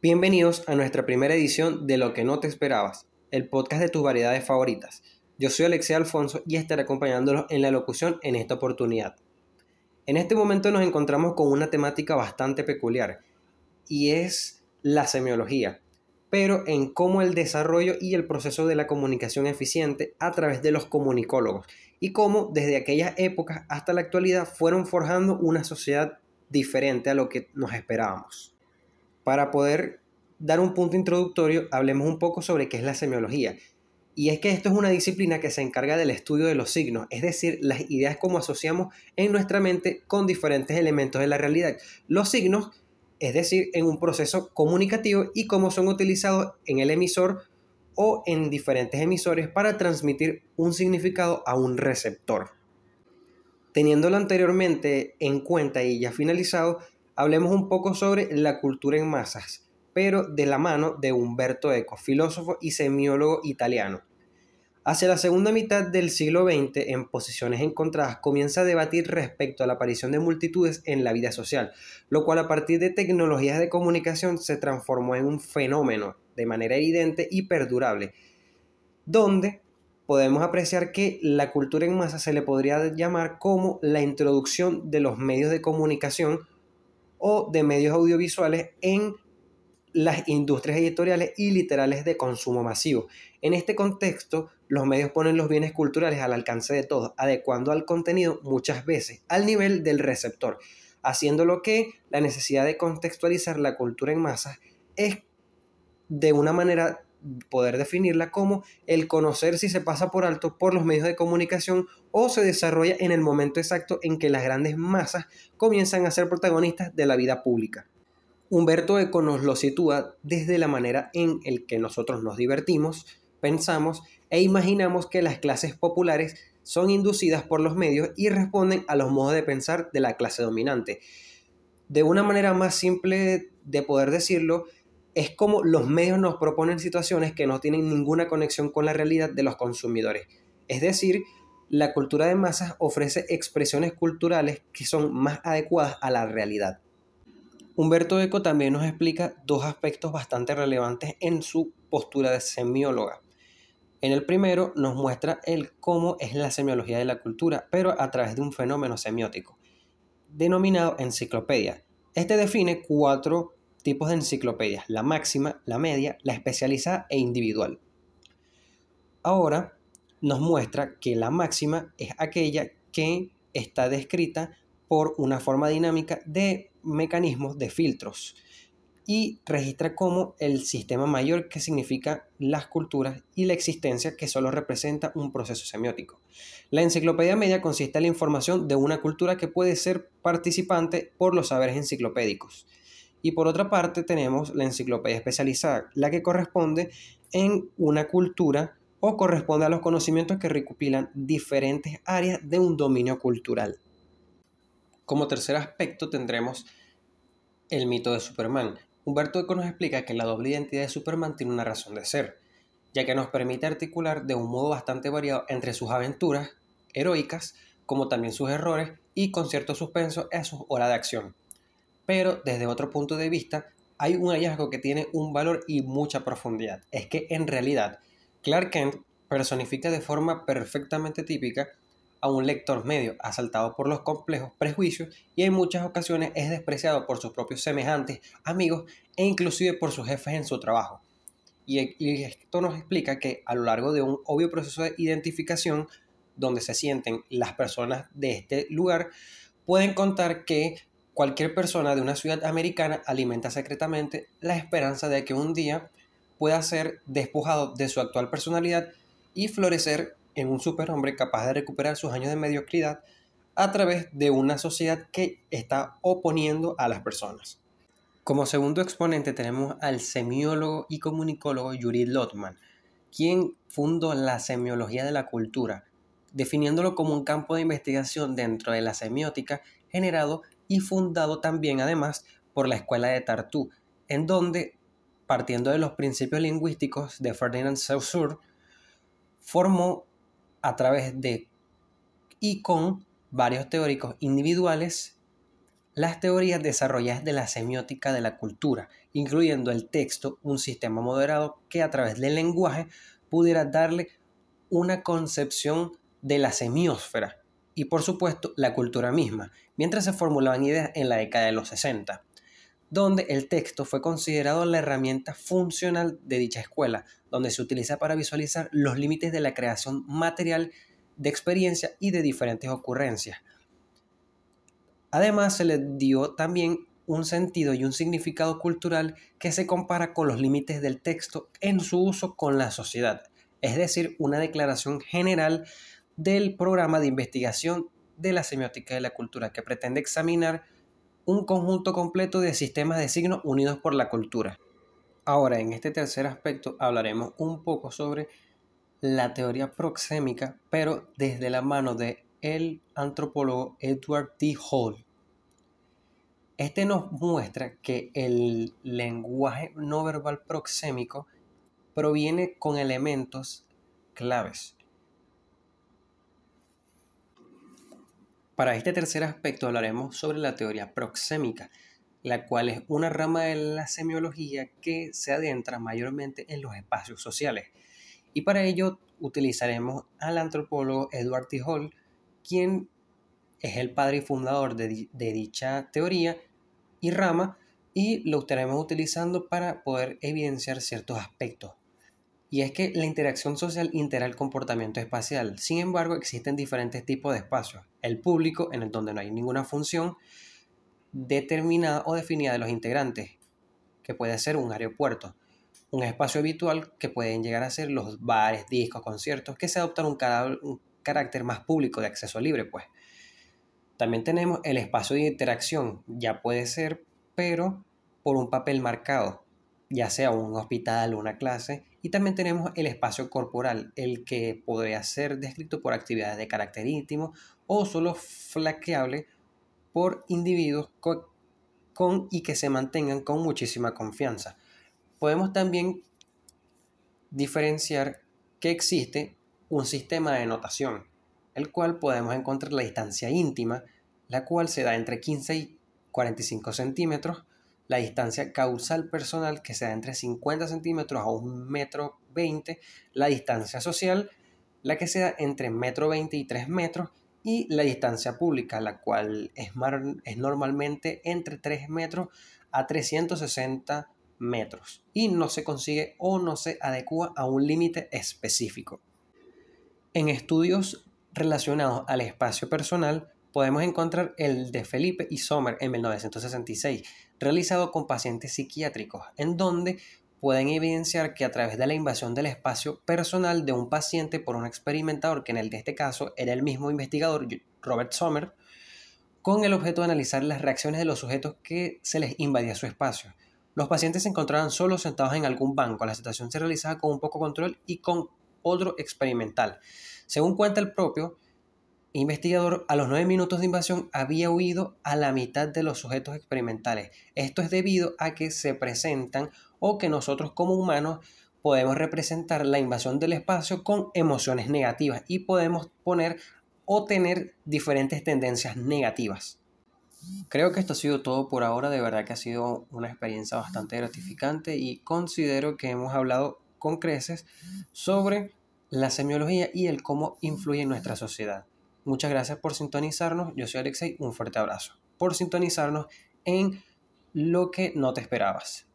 Bienvenidos a nuestra primera edición de Lo que no te esperabas, el podcast de tus variedades favoritas. Yo soy Alexei Alfonso y estaré acompañándolos en la locución en esta oportunidad. En este momento nos encontramos con una temática bastante peculiar y es la semiología, pero en cómo el desarrollo y el proceso de la comunicación eficiente a través de los comunicólogos y cómo desde aquellas épocas hasta la actualidad fueron forjando una sociedad diferente a lo que nos esperábamos. Para poder dar un punto introductorio, hablemos un poco sobre qué es la semiología. Y es que esto es una disciplina que se encarga del estudio de los signos, es decir, las ideas como asociamos en nuestra mente con diferentes elementos de la realidad. Los signos, es decir, en un proceso comunicativo y cómo son utilizados en el emisor o en diferentes emisores para transmitir un significado a un receptor. Teniéndolo anteriormente en cuenta y ya finalizado, hablemos un poco sobre la cultura en masas, pero de la mano de Umberto Eco, filósofo y semiólogo italiano. Hacia la segunda mitad del siglo XX, en posiciones encontradas, comienza a debatir respecto a la aparición de multitudes en la vida social, lo cual a partir de tecnologías de comunicación se transformó en un fenómeno de manera evidente y perdurable, donde podemos apreciar que la cultura en masa se le podría llamar como la introducción de los medios de comunicación o de medios audiovisuales en las industrias editoriales y literales de consumo masivo. En este contexto, los medios ponen los bienes culturales al alcance de todos, adecuando al contenido muchas veces al nivel del receptor, haciéndolo que la necesidad de contextualizar la cultura en masa es de una manera poder definirla como el conocer si se pasa por alto por los medios de comunicación o se desarrolla en el momento exacto en que las grandes masas comienzan a ser protagonistas de la vida pública. Humberto Eco nos lo sitúa desde la manera en el que nosotros nos divertimos, pensamos e imaginamos que las clases populares son inducidas por los medios y responden a los modos de pensar de la clase dominante. De una manera más simple de poder decirlo, es como los medios nos proponen situaciones que no tienen ninguna conexión con la realidad de los consumidores. Es decir, la cultura de masas ofrece expresiones culturales que son más adecuadas a la realidad. Humberto Eco también nos explica dos aspectos bastante relevantes en su postura de semióloga. En el primero nos muestra el cómo es la semiología de la cultura, pero a través de un fenómeno semiótico, denominado enciclopedia. Este define 4 tipos de enciclopedias: la máxima, la media, la especializada e individual. Ahora nos muestra que la máxima es aquella que está descrita por una forma dinámica de mecanismos de filtros y registra como el sistema mayor, que significa las culturas, y la existencia, que solo representa un proceso semiótico. La enciclopedia media consiste en la información de una cultura que puede ser participante por los saberes enciclopédicos. Y por otra parte tenemos la enciclopedia especializada, la que corresponde en una cultura o corresponde a los conocimientos que recopilan diferentes áreas de un dominio cultural. Como tercer aspecto tendremos el mito de Superman. Humberto Eco nos explica que la doble identidad de Superman tiene una razón de ser, ya que nos permite articular de un modo bastante variado entre sus aventuras heroicas, como también sus errores, y con cierto suspenso a sus horas de acción. Pero desde otro punto de vista, hay un hallazgo que tiene un valor y mucha profundidad. Es que en realidad Clark Kent personifica de forma perfectamente típica a un lector medio asaltado por los complejos prejuicios y en muchas ocasiones es despreciado por sus propios semejantes, amigos e inclusive por sus jefes en su trabajo. Y esto nos explica que a lo largo de un obvio proceso de identificación donde se sienten las personas de este lugar, pueden contar que cualquier persona de una ciudad americana alimenta secretamente la esperanza de que un día pueda ser despojado de su actual personalidad y florecer en un superhombre capaz de recuperar sus años de mediocridad a través de una sociedad que está oponiendo a las personas. Como segundo exponente tenemos al semiólogo y comunicólogo Judith Lotman, quien fundó la semiología de la cultura, definiéndolo como un campo de investigación dentro de la semiótica generado y fundado también además por la escuela de Tartu, en donde, partiendo de los principios lingüísticos de Ferdinand Saussure, formó a través de y con varios teóricos individuales las teorías desarrolladas de la semiótica de la cultura, incluyendo el texto, un sistema moderado que a través del lenguaje pudiera darle una concepción de la semiósfera y por supuesto la cultura misma, mientras se formulaban ideas en la década de los 60, donde el texto fue considerado la herramienta funcional de dicha escuela, donde se utiliza para visualizar los límites de la creación material de experiencia y de diferentes ocurrencias. Además, se le dio también un sentido y un significado cultural que se compara con los límites del texto en su uso con la sociedad, es decir, una declaración general del programa de investigación de la semiótica de la cultura que pretende examinar un conjunto completo de sistemas de signos unidos por la cultura. Ahora, en este tercer aspecto hablaremos un poco sobre la teoría proxémica, pero desde la mano de el antropólogo Edward T. Hall. Este nos muestra que el lenguaje no verbal proxémico proviene con elementos claves. Para este tercer aspecto hablaremos sobre la teoría proxémica, la cual es una rama de la semiología que se adentra mayormente en los espacios sociales. Y para ello utilizaremos al antropólogo Edward T. Hall, quien es el padre y fundador de dicha teoría y rama, y lo estaremos utilizando para poder evidenciar ciertos aspectos. Y es que la interacción social integra el comportamiento espacial. Sin embargo, existen diferentes tipos de espacios. El público, en el donde no hay ninguna función determinada o definida de los integrantes, que puede ser un aeropuerto. Un espacio habitual que pueden llegar a ser los bares, discos, conciertos, que se adoptan un carácter más público de acceso libre, pues. También tenemos el espacio de interacción, ya puede ser, pero por un papel marcado, ya sea un hospital o una clase. Y también tenemos el espacio corporal, el que podría ser descrito por actividades de carácter íntimo o solo flaqueable por individuos con y que se mantengan con muchísima confianza. Podemos también diferenciar que existe un sistema de notación, el cual podemos encontrar la distancia íntima, la cual se da entre 15 y 45 centímetros, la distancia causal personal, que se da entre 50 centímetros a 1,20 m, la distancia social, la que se da entre 1,20 m y 3 metros, y la distancia pública, la cual es normalmente entre 3 metros a 360 metros, y no se consigue o no se adecua a un límite específico. En estudios relacionados al espacio personal, podemos encontrar el de Felipe y Sommer en 1966, realizado con pacientes psiquiátricos, en donde pueden evidenciar que a través de la invasión del espacio personal de un paciente por un experimentador, que en el de este caso era el mismo investigador, Robert Sommer, con el objeto de analizar las reacciones de los sujetos que se les invadía su espacio. Los pacientes se encontraban solos sentados en algún banco. La situación se realizaba con un poco control y con otro experimental. Según cuenta el propio investigador, a los 9 minutos de invasión había huido a la mitad de los sujetos experimentales. Esto es debido a que se presentan, o que nosotros como humanos podemos representar la invasión del espacio con emociones negativas y podemos poner o tener diferentes tendencias negativas. Creo que esto ha sido todo por ahora. De verdad que ha sido una experiencia bastante gratificante y considero que hemos hablado con creces sobre la semiología y el cómo influye en nuestra sociedad. Muchas gracias por sintonizarnos. Yo soy Alexei. Un fuerte abrazo. Por sintonizarnos en Lo que no te esperabas.